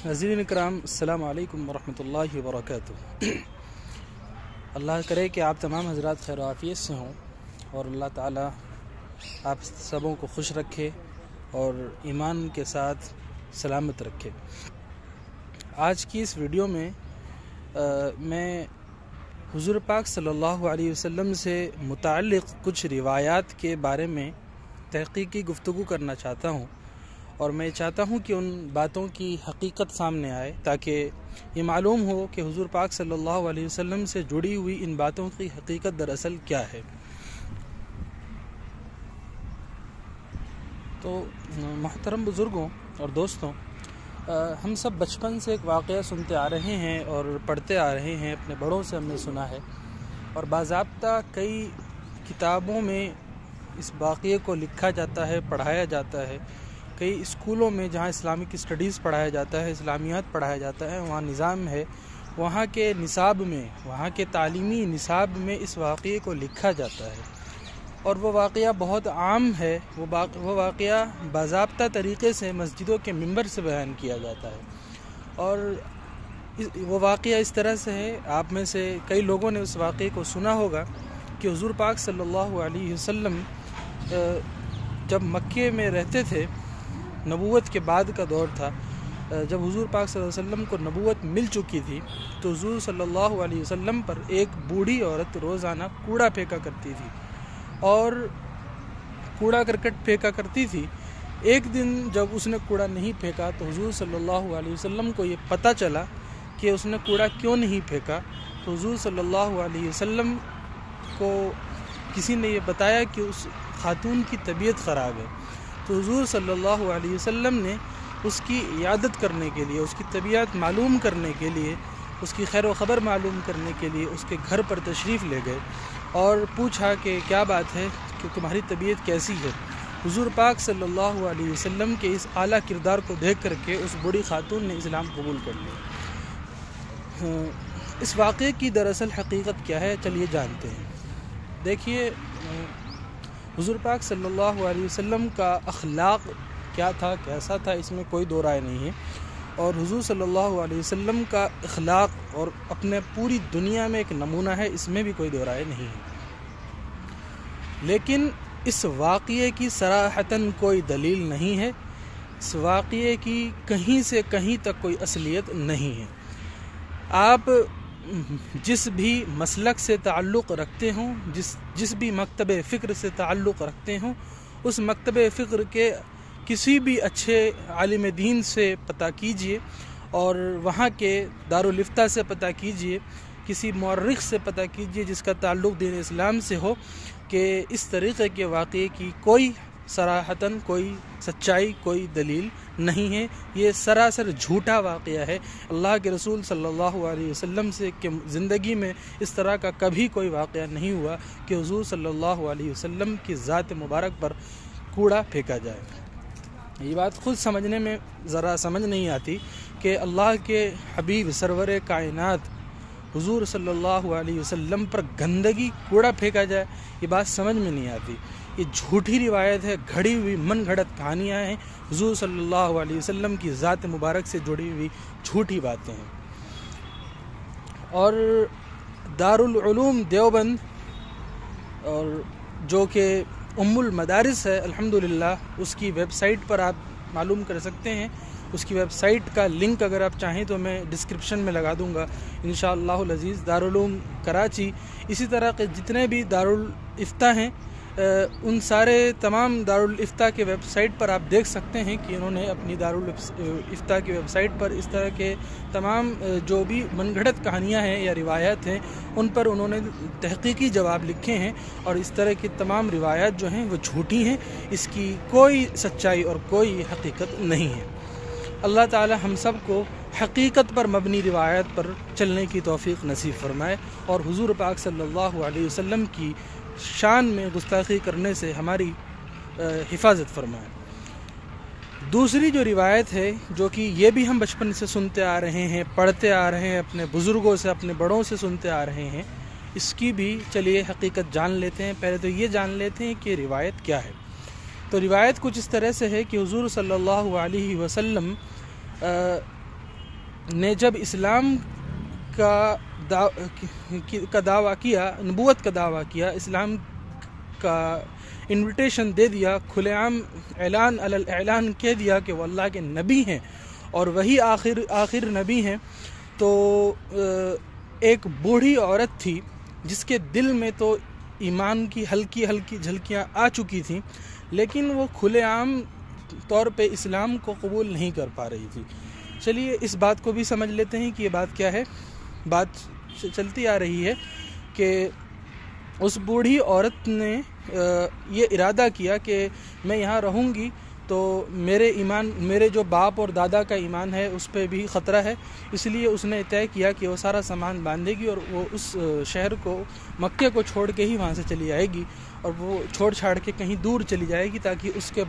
ناظرین اکرام السلام علیکم ورحمۃ اللہ وبرکاتہ۔ اللہ کرے کہ آپ تمام حضرات خیر و عافیت سے ہوں اور اللہ تعالیٰ آپ سبوں کو خوش رکھے اور ایمان کے ساتھ سلامت رکھے۔ آج کی اس ویڈیو میں میں حضور پاک صلی اللہ علیہ وسلم سے متعلق کچھ روایات کے بارے میں تحقیقی گفتگو کرنا چاہتا ہوں، اور میں چاہتا ہوں کہ ان باتوں کی حقیقت سامنے آئے تاکہ یہ معلوم ہو کہ حضور پاک صلی اللہ علیہ وسلم سے جڑی ہوئی ان باتوں کی حقیقت دراصل کیا ہے۔ تو محترم بزرگوں اور دوستوں، ہم سب بچپن سے ایک واقعہ سنتے آ رہے ہیں اور پڑھتے آ رہے ہیں، اپنے بڑوں سے ہم نے سنا ہے، اور باضابطہ کئی کتابوں میں اس واقعے کو لکھا جاتا ہے، پڑھایا جاتا ہے۔ کئی اسکولوں میں جہاں اسلامک اسٹڈیز پڑھایا جاتا ہے، اسلامیات پڑھایا جاتا ہے، وہاں نظام ہے، وہاں کے نصاب میں، وہاں کے تعلیمی نصاب میں اس واقعے کو لکھا جاتا ہے، اور وہ واقعہ بہت عام ہے۔ وہ واقعہ باضابطہ طریقے سے مسجدوں کے منبر سے بیان کیا جاتا ہے، اور وہ واقعہ اس طرح سے ہے، آپ میں سے کئی لوگوں نے اس واقعے کو سنا ہوگا کہ حضور پاک صلی اللہ علیہ وسلم جب مکے میں رہتے تھے، نبوت کے بعد کا دور تھا، جب حضور پاک صلی اللہ علیہ وسلم کو نبوت مل چکی تھی تو حضور صلی اللہ علیہ وسلم پر ایک بوڑھی عورت روزانہ کوڑا پھینکا کرتی تھی، اور کوڑا کرکٹ پھینکا کرتی تھی۔ ایک دن جب اس نے کوڑا نہیں پھینکا تو حضور صلی اللہ علیہ وسلم کو یہ پتہ چلا کہ اس نے کوڑا کیوں نہیں پھینکا، تو حضور صلی اللہ علیہ وسلم کو کسی نے یہ بتایا کہ اس خاتون کی طبیعت خراب ہے، تو حضور صلی اللہ علیہ وسلم نے اس کی عیادت کرنے کے لیے، اس کی طبیعت معلوم کرنے کے لیے، اس کی خیر و خبر معلوم کرنے کے لیے اس کے گھر پر تشریف لے گئے اور پوچھا کہ کیا بات ہے، کہ تمہاری طبیعت کیسی ہے۔ حضور پاک صلی اللہ علیہ وسلم کے اس اعلیٰ کردار کو دیکھ کر کے اس بوڑھی خاتون نے اسلام قبول کر لیا۔ اس واقعے کی دراصل حقیقت کیا ہے، چلیے جانتے ہیں۔ دیکھیے، حضور پاک صلی اللہ علیہ وسلم کا اخلاق کیا تھا، کیسا تھا، اس میں کوئی دو رائے نہیں ہے، اور حضور صلی اللہ علیہ وسلم کا اخلاق اور اپنے پوری دنیا میں ایک نمونہ ہے، اس میں بھی کوئی دو رائے نہیں ہے۔ لیکن اس واقعے کی صراحتاً کوئی دلیل نہیں ہے، اس واقعے کی کہیں سے کہیں تک کوئی اصلیت نہیں ہے۔ آپ جس بھی مسلک سے تعلق رکھتے ہوں، جس بھی مکتب فکر سے تعلق رکھتے ہوں، اس مکتب فکر کے کسی بھی اچھے عالم دین سے پتہ کیجئے، اور وہاں کے دارالافتاء سے پتہ کیجئے، کسی مورخ سے پتہ کیجئے جس کا تعلق دین اسلام سے ہو، کہ اس طریقے کے واقعے کی کوئی صراحتاً کوئی سچائی، کوئی دلیل نہیں ہے۔ یہ سراسر جھوٹا واقعہ ہے۔ اللہ کے رسول صلی اللہ علیہ وسلم سے کہ زندگی میں اس طرح کا کبھی کوئی واقعہ نہیں ہوا کہ حضور صلی اللہ علیہ وسلم کی ذات مبارک پر کوڑا پھینکا جائے۔ یہ بات خود سمجھنے میں ذرا سمجھ نہیں آتی کہ اللہ کے حبیب سرور کائنات حضور صلی اللہ علیہ وسلم پر گندگی، کوڑا پھینکا جائے، یہ بات سمجھ میں نہیں آتی۔ یہ جھوٹی روایت ہے، گھڑی ہوئی من گھڑت کہانیاں ہیں، حضور صلی اللہ علیہ وسلم کی ذات مبارک سے جڑی ہوئی جھوٹی باتیں ہیں۔ اور دارالعلوم دیوبند، اور جو کہ ام المدارس ہے، الحمدللہ، اس کی ویب سائٹ پر آپ معلوم کر سکتے ہیں۔ اس کی ویب سائٹ کا لنک اگر آپ چاہیں تو میں ڈسکرپشن میں لگا دوں گا انشاءاللہ العزیز۔ دارالعلوم کراچی، اسی طرح کے جتنے بھی دارالافتاء ہیں، ان سارے تمام دارالافتاء کے ویب سائٹ پر آپ دیکھ سکتے ہیں کہ انہوں نے اپنی دارالافتاء کی ویب سائٹ پر اس طرح کے تمام جو بھی من گھڑت کہانیاں ہیں یا روایات ہیں، ان پر انہوں نے تحقیقی جواب لکھے ہیں، اور اس طرح کی تمام روایات جو ہیں وہ جھوٹی ہیں، اس کی کوئی سچائی اور کوئی حقیقت نہیں ہے۔ اللہ تعالی ہم سب کو حقیقت پر مبنی روایت پر چلنے کی توفیق نصیب فرمائے، اور حضور پاک صلی اللہ علیہ وسلم کی شان میں گستاخی کرنے سے ہماری حفاظت فرمائے۔ دوسری جو روایت ہے، جو کہ یہ بھی ہم بچپن سے سنتے آ رہے ہیں، پڑھتے آ رہے ہیں، اپنے بزرگوں سے، اپنے بڑوں سے سنتے آ رہے ہیں، اس کی بھی چلیے حقیقت جان لیتے ہیں۔ پہلے تو یہ جان لیتے ہیں کہ روایت کیا ہے۔ تو روایت کچھ اس طرح سے ہے کہ حضور صلی اللہ علیہ وسلم نے جب اسلام کا دعویٰ کیا، نبوت کا دعویٰ کیا، اسلام کا انویٹیشن دے دیا، کھلے عام اعلان کہہ دیا کہ وہ اللہ کے نبی ہیں اور وہی آخر نبی ہیں، تو ایک بوڑھی عورت تھی جس کے دل میں تو ایمان کی ہلکی ہلکی جھلکیاں آ چکی تھیں، لیکن وہ کھلے عام طور پہ اسلام کو قبول نہیں کر پا رہی تھی۔ چلیے اس بات کو بھی سمجھ لیتے ہیں کہ یہ بات کیا ہے۔ بات چلتی آ رہی ہے کہ اس بوڑھی عورت نے یہ ارادہ کیا کہ میں یہاں رہوں گی تو میرے جو باپ اور دادا کا ایمان ہے اس پہ بھی خطرہ ہے، اس لیے اس نے طے کیا کہ وہ سارا سامان باندھے گی اور وہ اس شہر کو، مکے کو چھوڑ کے ہی وہاں سے چلی آئے گی، اور وہ چھوڑ چھاڑ کے کہیں دور چلی جائے گی تاکہ اس کے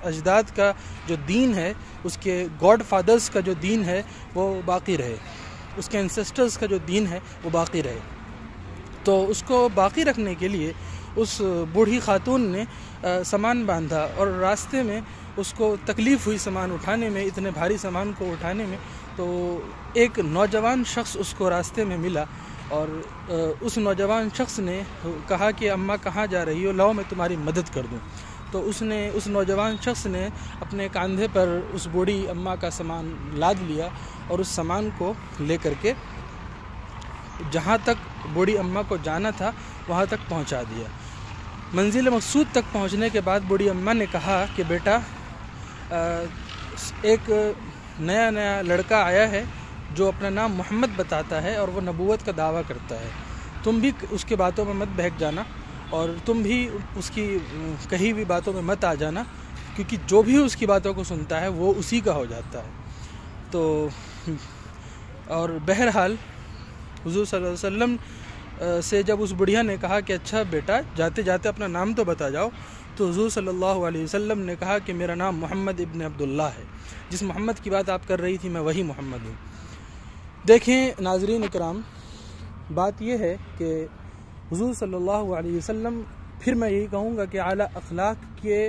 اجداد کا جو دین ہے، اس کے گاڈ فادرز کا جو دین ہے وہ باقی رہے، اس کے انسسٹرز کا جو دین ہے وہ باقی رہے۔ تو اس کو باقی رکھنے کے لیے اس بوڑھی خاتون نے سامان باندھا، اور راستے میں اس کو تکلیف ہوئی سامان اٹھانے میں، اتنے بھاری سامان کو اٹھانے میں، تو ایک نوجوان شخص اس کو راستے میں ملا، اور اس نوجوان شخص نے کہا کہ اماں کہاں جا رہی ہو، لاؤ میں تمہاری مدد کر دوں۔ تو اس نوجوان شخص نے اپنے کاندھے پر اس بوڑھی اماں کا سامان لاد لیا اور اس سامان کو لے کر کے جہاں تک بوڑھی اماں کو جانا تھا وہاں تک پہنچا دیا۔ منزل مقصود تک پہنچنے کے بعد بوڑھی اماں نے کہا کہ بیٹا، ایک نیا لڑکا آیا ہے جو اپنا نام محمد بتاتا ہے اور وہ نبوت کا دعویٰ کرتا ہے، تم بھی اس کے باتوں میں مت بہک جانا اور تم بھی اس کی کہی ہوئی باتوں میں مت آ جانا، کیونکہ جو بھی اس کی باتوں کو سنتا ہے وہ اسی کا ہو جاتا ہے۔ تو اور بہرحال حضور صلی اللہ علیہ وسلم سے جب اس بڑھیا نے کہا کہ اچھا بیٹا جاتے جاتے اپنا نام تو بتا جاؤ، تو حضور صلی اللہ علیہ وسلم نے کہا کہ میرا نام محمد ابن عبداللہ ہے، جس محمد کی بات آپ کر رہی تھی میں وہی محمد ہوں۔ دیکھیں ناظرین اکرام، بات یہ ہے کہ حضور صلی اللہ علیہ وسلم، پھر میں یہی کہوں گا کہ اعلیٰ اخلاق کے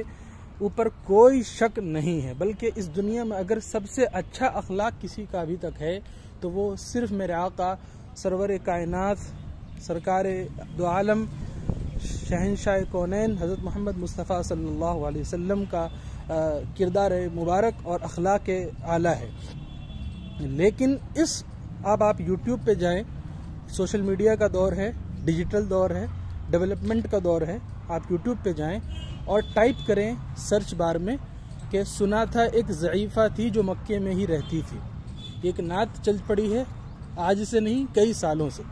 اوپر کوئی شک نہیں ہے، بلکہ اس دنیا میں اگر سب سے اچھا اخلاق کسی کا ابھی تک ہے تو وہ صرف میرے آقا سرور کائنات، سرکار دو عالم، شہنشاہ کونین حضرت محمد مصطفیٰ صلی اللہ علیہ وسلم کا کردار مبارک اور اخلاق اعلیٰ ہے۔ لیکن اب آپ یوٹیوب پہ جائیں، سوشل میڈیا کا دور ہے، ڈیجیٹل دور ہے، ڈیولپمنٹ کا دور ہے، آپ یوٹیوب پہ جائیں اور ٹائپ کریں سرچ بار میں کہ سنا تھا ایک ضعیفہ تھی جو مکے میں ہی رہتی تھی۔ ایک نعت چل پڑی ہے آج سے نہیں کئی سالوں سے،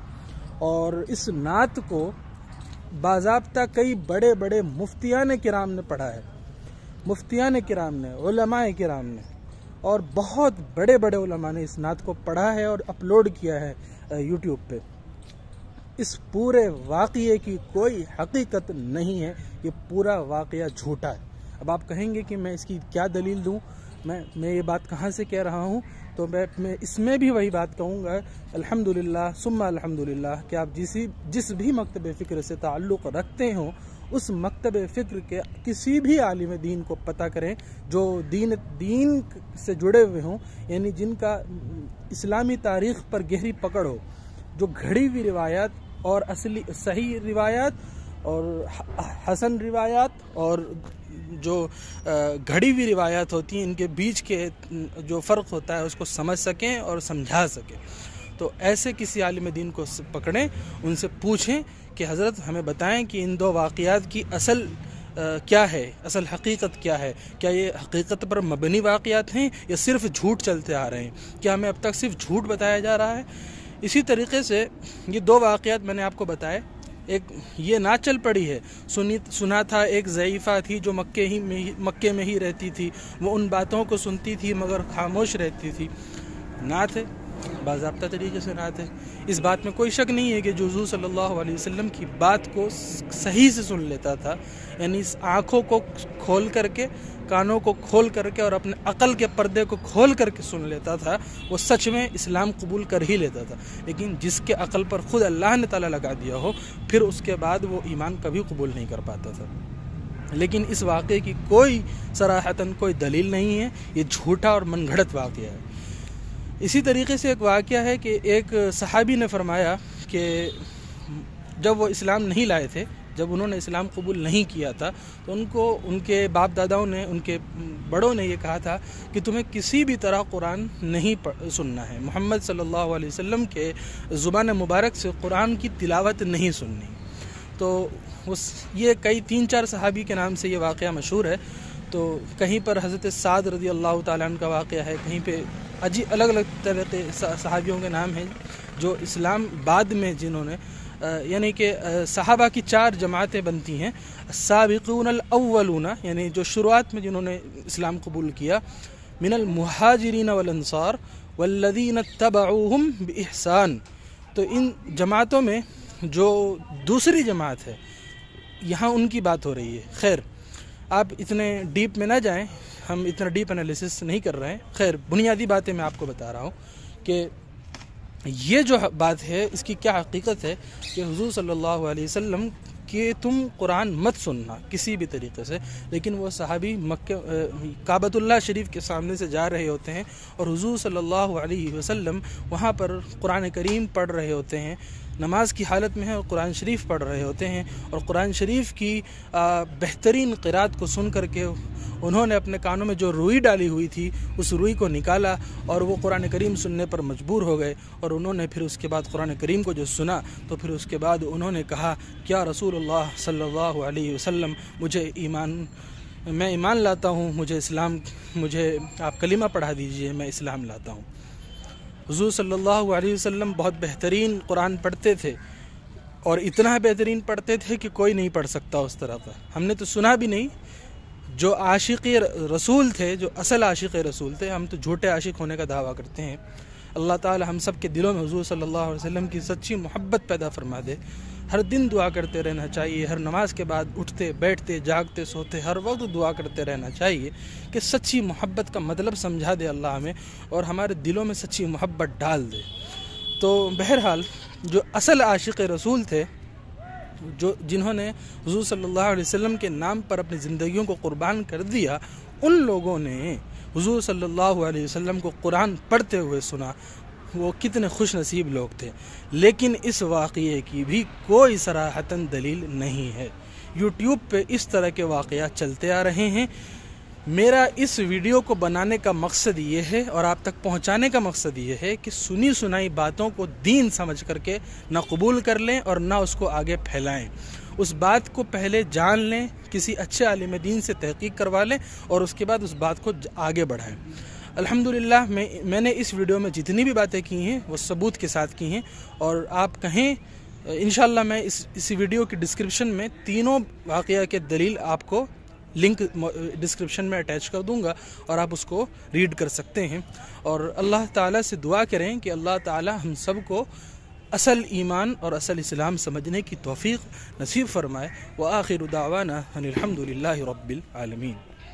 اور اس نعت کو باضابطہ کئی بڑے بڑے مفتیان کرام نے پڑھا ہے، مفتیان کرام نے، علماء کرام نے، اور بہت بڑے بڑے علماء نے اس نعت کو پڑھا ہے اور اپلوڈ کیا ہے یوٹیوب پہ۔ اس پورے واقعے کی کوئی حقیقت نہیں ہے، یہ پورا واقعہ جھوٹا ہے۔ اب آپ کہیں گے کہ میں اس کی کیا دلیل دوں، میں یہ بات کہاں سے کہہ رہا ہوں، تو میں اس میں بھی وہی بات کہوں گا، الحمدللہ ثم الحمدللہ، کہ آپ جس بھی مکتب فکر سے تعلق رکھتے ہوں اس مکتب فکر کے کسی بھی عالم دین کو پتہ کریں جو دین سے جڑے ہوئے ہوں، یعنی جن کا اسلامی تاریخ پر گہری پکڑ ہو، جو گھڑی ہوئی روایات اور اصلی صحیح روایات اور حسن روایات اور جو گھڑی ہوئی روایات ہوتی ہیں ان کے بیچ کے جو فرق ہوتا ہے اس کو سمجھ سکیں اور سمجھا سکیں۔ تو ایسے کسی عالم دین کو پکڑیں، ان سے پوچھیں کہ حضرت ہمیں بتائیں کہ ان دو واقعات کی اصل کیا ہے، اصل حقیقت کیا ہے، کیا یہ حقیقت پر مبنی واقعات ہیں یا صرف جھوٹ چلتے آ رہے ہیں، کیا ہمیں اب تک صرف جھوٹ بتایا جا رہا ہے۔ اسی طریقے سے یہ دو واقعات میں نے آپ کو بتائے، ایک یہ نہ چل پڑی ہے، سنا تھا ایک ضعیفہ تھی جو مکے میں ہی رہتی تھی، وہ ان باتوں کو سنتی تھی مگر خاموش رہتی تھی، نعت ہے، باضابطہ طریقے سے نعت ہے۔ اس بات میں کوئی شک نہیں ہے کہ جو حضور صلی اللہ علیہ وسلم کی بات کو صحیح سے سن لیتا تھا، یعنی آنکھوں کو کھول کر کے، کانوں کو کھول کر کے اور اپنے عقل کے پردے کو کھول کر کے سن لیتا تھا، وہ سچ میں اسلام قبول کر ہی لیتا تھا۔ لیکن جس کے عقل پر خود اللہ نے تعالیٰ لگا دیا ہو، پھر اس کے بعد وہ ایمان کبھی قبول نہیں کر پاتا تھا۔ لیکن اس واقعے کی کوئی صراحتاً کوئی دلیل نہیں ہے، یہ جھوٹا اور من گھڑت واقعہ ہے۔ اسی طریقے سے ایک واقعہ ہے کہ ایک صحابی نے فرمایا کہ جب وہ اسلام نہیں لائے تھے، جب انہوں نے اسلام قبول نہیں کیا تھا، تو ان کو ان کے باپ داداؤں نے، ان کے بڑوں نے یہ کہا تھا کہ تمہیں کسی بھی طرح قرآن نہیں سننا ہے، محمد صلی اللہ علیہ وسلم کے زبان مبارک سے قرآن کی تلاوت نہیں سننی۔ تو یہ کئی 3-4 صحابی کے نام سے یہ واقعہ مشہور ہے۔ تو کہیں پر حضرت سعد رضی اللہ تعالیٰ عنہ کا واقعہ ہے، کہیں پہ الگ الگ طرح کے صحابیوں کے نام ہیں جو اسلام بعد میں جنہوں نے یعنی کہ صحابہ کی 4 جماعتیں بنتی ہیں، السابقون الاولون، یعنی جو شروعات میں جنہوں نے اسلام قبول کیا، من المہاجرین والانصار والذین اتبعوہم باحسان۔ تو ان جماعتوں میں جو دوسری جماعت ہے، یہاں ان کی بات ہو رہی ہے۔ خیر، آپ اتنے ڈیپ میں نہ جائیں، ہم اتنا ڈیپ انالیسس نہیں کر رہے ہیں۔ خیر، بنیادی باتیں میں آپ کو بتا رہا ہوں کہ یہ جو بات ہے اس کی کیا حقیقت ہے کہ حضور صلی اللہ علیہ وسلم کہ تم قرآن مت سننا کسی بھی طریقے سے، لیکن وہ صحابی کعبۃ اللہ شریف کے سامنے سے جا رہے ہوتے ہیں اور حضور صلی اللہ علیہ وسلم وہاں پر قرآن کریم پڑھ رہے ہوتے ہیں، نماز کی حالت میں ہیں اور قرآن شریف پڑھ رہے ہوتے ہیں، اور قرآن شریف کی بہترین قرات کو سن کر کے انہوں نے اپنے کانوں میں جو روئی ڈالی ہوئی تھی اس روئی کو نکالا اور وہ قرآن کریم سننے پر مجبور ہو گئے، اور انہوں نے پھر اس کے بعد قرآن کریم کو جو سنا تو پھر اس کے بعد انہوں نے کہا کیا رسول اللہ صلی اللہ علیہ وسلم میں ایمان لاتا ہوں، مجھے آپ کلمہ پڑھا دیجئے، میں اسلام لاتا ہوں۔ حضور صلی اللہ علیہ وسلم بہت بہترین قرآن پڑھتے تھے، اور اتنا بہترین پڑھتے تھے کہ کوئی نہیں پڑھ سکتا اس طرح کا، ہم نے تو سنا بھی نہیں۔ جو عاشق رسول تھے، جو اصل عاشق رسول تھے، ہم تو جھوٹے عاشق ہونے کا دعویٰ کرتے ہیں۔ اللہ تعالی ہم سب کے دلوں میں حضور صلی اللہ علیہ وسلم کی سچی محبت پیدا فرما دے۔ ہر دن دعا کرتے رہنا چاہیے، ہر نماز کے بعد اٹھتے بیٹھتے جاگتے سوتے ہر وقت دعا کرتے رہنا چاہیے کہ سچی محبت کا مطلب سمجھا دے اللہ ہمیں، اور ہمارے دلوں میں سچی محبت ڈال دے۔ تو بہرحال جو اصل عاشق رسول تھے، جنہوں نے حضور صلی اللہ علیہ وسلم کے نام پر اپنی زندگیوں کو قربان کر دیا، ان لوگوں نے حضور صلی اللہ علیہ وسلم کو قرآن پڑھتے ہوئے سنا۔ وہ کتنے خوش نصیب لوگ تھے۔ لیکن اس واقعے کی بھی کوئی صراحتاً دلیل نہیں ہے۔ یوٹیوب پہ اس طرح کے واقعات چلتے آ رہے ہیں۔ میرا اس ویڈیو کو بنانے کا مقصد یہ ہے اور آپ تک پہنچانے کا مقصد یہ ہے کہ سنی سنائی باتوں کو دین سمجھ کر کے نہ قبول کر لیں اور نہ اس کو آگے پھیلائیں۔ اس بات کو پہلے جان لیں، کسی اچھے عالم دین سے تحقیق کروا لیں اور اس کے بعد اس بات کو آگے بڑھائیں۔ الحمدللہ میں نے اس ویڈیو میں جتنی بھی باتیں کی ہیں وہ ثبوت کے ساتھ کی ہیں، اور آپ کہیں انشاءاللہ میں اس ویڈیو کی ڈسکرپشن میں تینوں واقعہ کے دلیل آپ کو لنک ڈسکرپشن میں اٹیچ کر دوں گا، اور آپ اس کو ریڈ کر سکتے ہیں۔ اور اللہ تعالیٰ سے دعا کریں کہ اللہ تعالیٰ ہم سب کو اصل ایمان اور اصل اسلام سمجھنے کی توفیق نصیب فرمائے۔ وآخر دعوانا ان الحمدللہ رب العالمین۔